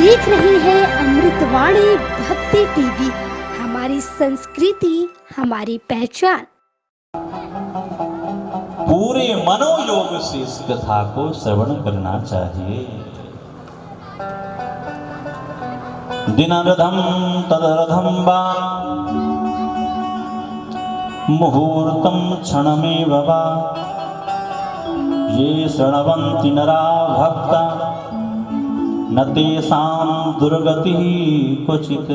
देख रही है अमृतवाणी भक्ति टीवी। हमारी संस्कृति हमारी पहचान। पूरे मनोयोग से इस कथा को श्रवण करना चाहिए। दिनरथम तदरथम वा मुहूर्तम क्षणमेव वा ये शृण्वन्ति नरा भक्ता न तेषां दुर्गतिः क्वचित्।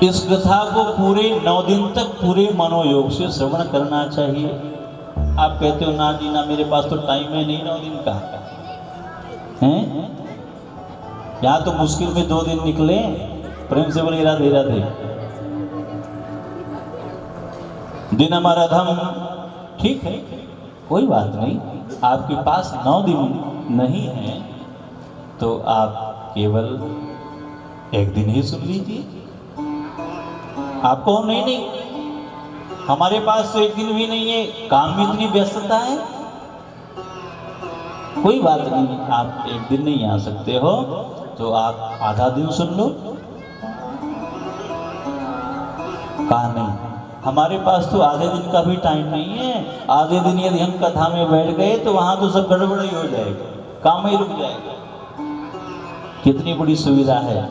इस कथा को पूरे 9 दिन तक पूरे मनोयोग से श्रवण करना चाहिए। आप कहते हो ना जी ना, मेरे पास तो टाइम है नहीं 9 दिन का हैं। यहाँ तो मुश्किल में 2 दिन निकले। प्रेम से बोले राधे राधे। दिनमरथम, ठीक है, कोई बात नहीं। आपके पास 9 दिन नहीं है तो आप केवल 1 दिन ही सुन लीजिए। आपको नहीं, हमारे पास तो 1 दिन भी नहीं है, काम में इतनी व्यस्तता है। कोई बात नहीं, आप 1 दिन नहीं आ सकते हो तो आप आधा दिन सुन लो। कहा नहीं, हमारे पास तो आधे दिन का भी टाइम नहीं है। आधे दिन यदि हम कथा में बैठ गए तो वहां तो सब गड़बड़ ही हो जाएगा, काम ही रुक जाएगा। कितनी बड़ी सुविधा है।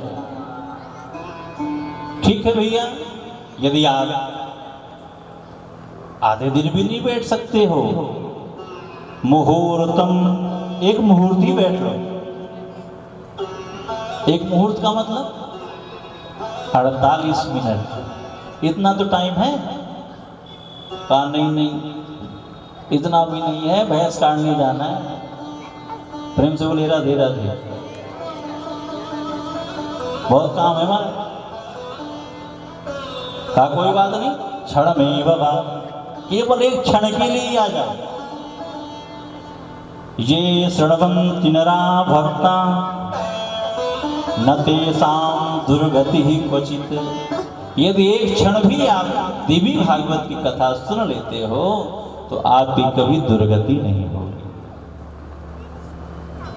ठीक है भैया, यदि आप आधे दिन भी नहीं बैठ सकते हो, मुहूर्तम, 1 मुहूर्त ही बैठ लो। 1 मुहूर्त का मतलब 48 मिनट, इतना तो टाइम है। कहा नहीं, इतना भी नहीं है, भैंस काटने जाना है। प्रेम से बोले राधे राधे। बहुत काम है हमारा। कहा कोई बात नहीं, क्षण में बाबा, केवल 1 क्षण के लिए आ जाओ। ये शृण्वन्ति नरा भक्ता न तेषां दुर्गतिः क्वचित्। यदि 1 क्षण भी आप देवी भागवत की कथा सुन लेते हो तो आपकी कभी दुर्गति नहीं होगी,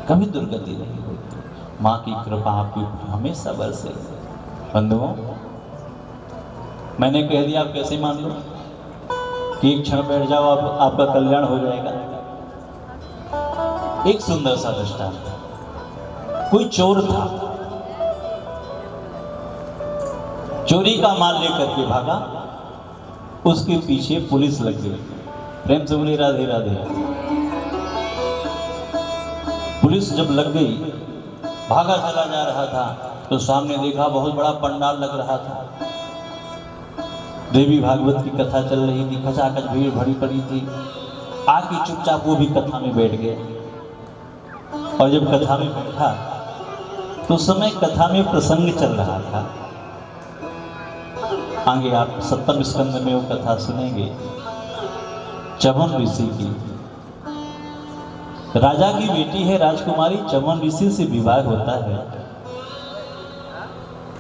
कभी दुर्गति नहीं होगी। माँ की कृपा आपकी हमेशा बरसे। बंधुओं, मैंने कह दिया, आप कैसे मान लो कि 1 क्षण बैठ जाओ, आपका कल्याण हो जाएगा। एक सुंदर सा दृष्टांत। कोई चोर था, चोरी का माल लेकर के भागा, उसके पीछे पुलिस लग गई। प्रेम से बोले राधे राधे। पुलिस जब लग गई, भागा चला जा रहा था तो सामने देखा बहुत बड़ा पंडाल लग रहा था। देवी भागवत की कथा चल रही थी, खचाखच भीड़ भरी पड़ी थी। आके चुपचाप वो भी कथा में बैठ गए। और जब कथा में बैठा तो उस समय कथा में प्रसंग चल रहा था। आगे आप 70वें स्कंद में वो कथा सुनेंगे। चवन ऋषि की, राजा की बेटी है राजकुमारी, चवन ऋषि से विवाह होता है।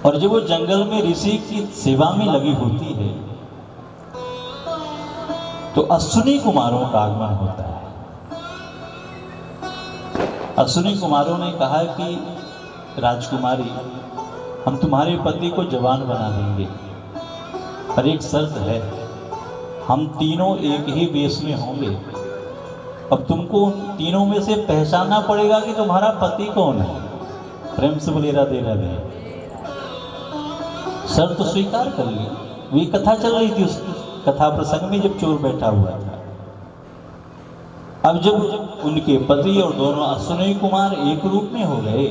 और जब वो जंगल में ऋषि की सेवा में लगी होती है तो अश्विनी कुमारों का आगमन होता है। अश्विनी कुमारों ने कहा कि राजकुमारी, हम तुम्हारे पति को जवान बना देंगे, पर एक शर्त है, हम तीनों एक ही वेश में होंगे। अब तुमको उन तीनों में से पहचानना पड़ेगा कि तुम्हारा पति कौन है। प्रेम से बोले राधे राधे। शर्त तो स्वीकार कर ली। वही कथा चल रही थी, उस कथा प्रसंग में जब चोर बैठा हुआ था। अब जब उनके पति और दोनों अश्विनी कुमार एक रूप में हो गए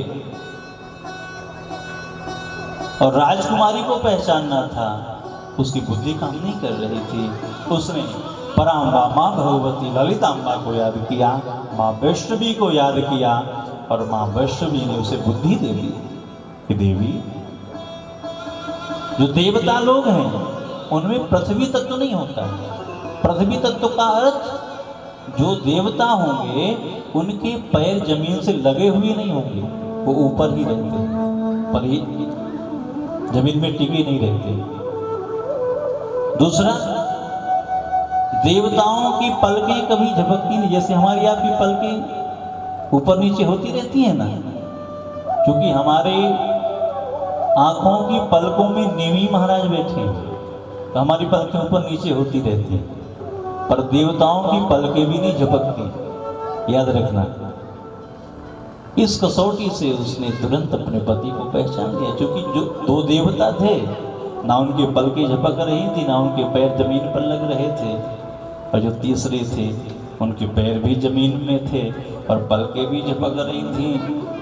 और राजकुमारी को पहचानना था, उसकी बुद्धि काम नहीं कर रही थी। उसने पराम्बा माँ भगवती ललिताम्बा को याद किया, माँ वैष्णवी को याद किया और माँ वैष्णवी ने उसे बुद्धि दे दी कि देवी, जो देवता लोग हैं उनमें पृथ्वी तत्व नहीं होता है। पृथ्वी तत्व का अर्थ, जो देवता होंगे उनके पैर जमीन से लगे हुए नहीं होंगे, वो ऊपर ही रहते, पर जमीन में टिके नहीं रहते। दूसरा, देवताओं की पलकें कभी झपकती नहीं, जैसे हमारी आपकी पलकें ऊपर नीचे होती रहती है ना, क्योंकि हमारे आंखों की पलकों में नेमी महाराज बैठे हैं, तो हमारी पलकें ऊपर नीचे होती रहती हैं, पर देवताओं की पलकें भी नहीं झपकती, याद रखना। इस कसौटी से उसने तुरंत अपने पति को पहचान लिया, क्योंकि जो दो देवता थे, ना उनके पलकें झपक रही थी, ना उनके पैर जमीन पर लग रहे थे, और जो तीसरे थे उनके पैर भी जमीन में थे और पलकें भी झपक रही थी,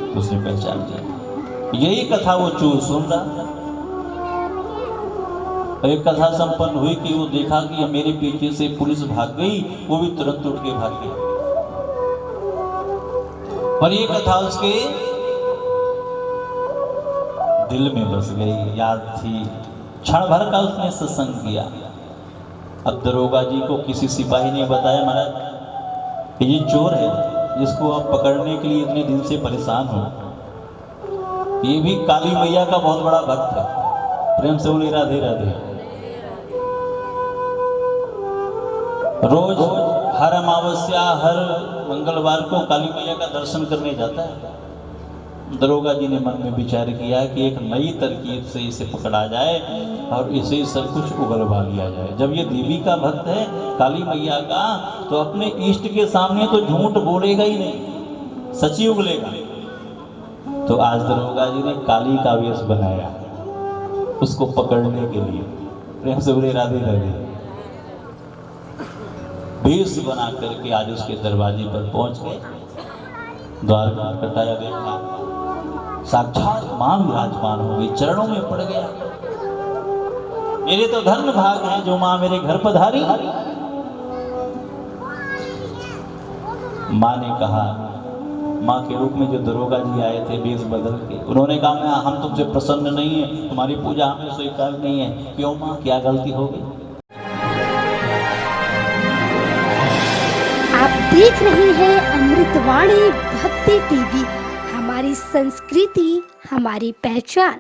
तो उसने पहचान लिया। यही कथा वो चोर सुन रहा। एक कथा संपन्न हुई कि वो देखा कि मेरे पीछे से पुलिस भाग गई, वो भी तुरंत उठ के भाग गई। और ये कथा उसके दिल में बस गई, याद थी। क्षण भर का उसने सत्संग किया। अब दरोगा जी को किसी सिपाही ने बताया, महाराज ये चोर है जिसको आप पकड़ने के लिए इतने दिन से परेशान हो, ये भी काली मैया का बहुत बड़ा भक्त है। प्रेम से बोले राधे राधे। रोज हर अमावस्या हर मंगलवार को काली मैया का दर्शन करने जाता है। दरोगा जी ने मन में विचार किया कि एक नई तरकीब से इसे पकड़ा जाए और इसे सब कुछ उगलवा लिया जाए। जब ये देवी का भक्त है काली मैया का, तो अपने इष्ट के सामने तो झूठ बोलेगा ही नहीं, सच्ची उगलेगा। तो आज दरोगा जी ने काली का वेश बनाया उसको पकड़ने के लिए। प्रेम से बोले राधे राधे। वेश बना करके आज उसके दरवाजे पर पहुंच गए। द्वार पर खटखटाया, देखा साक्षात मां विराजमान हो गई, चरणों में पड़ गया। मेरे तो धन्य भाग है जो मां मेरे घर पधारी। मां ने कहा, मां के रूप में जो दरोगा जी आए थे वेश बदल के, उन्होंने कहा हम तुमसे प्रसन्न नहीं है, तुम्हारी पूजा हमें स्वीकार नहीं है। क्यों मां, क्या गलती हो गई? आप देख रहे हैं अमृतवाणी भक्ति टीवी, हमारी संस्कृति हमारी पहचान।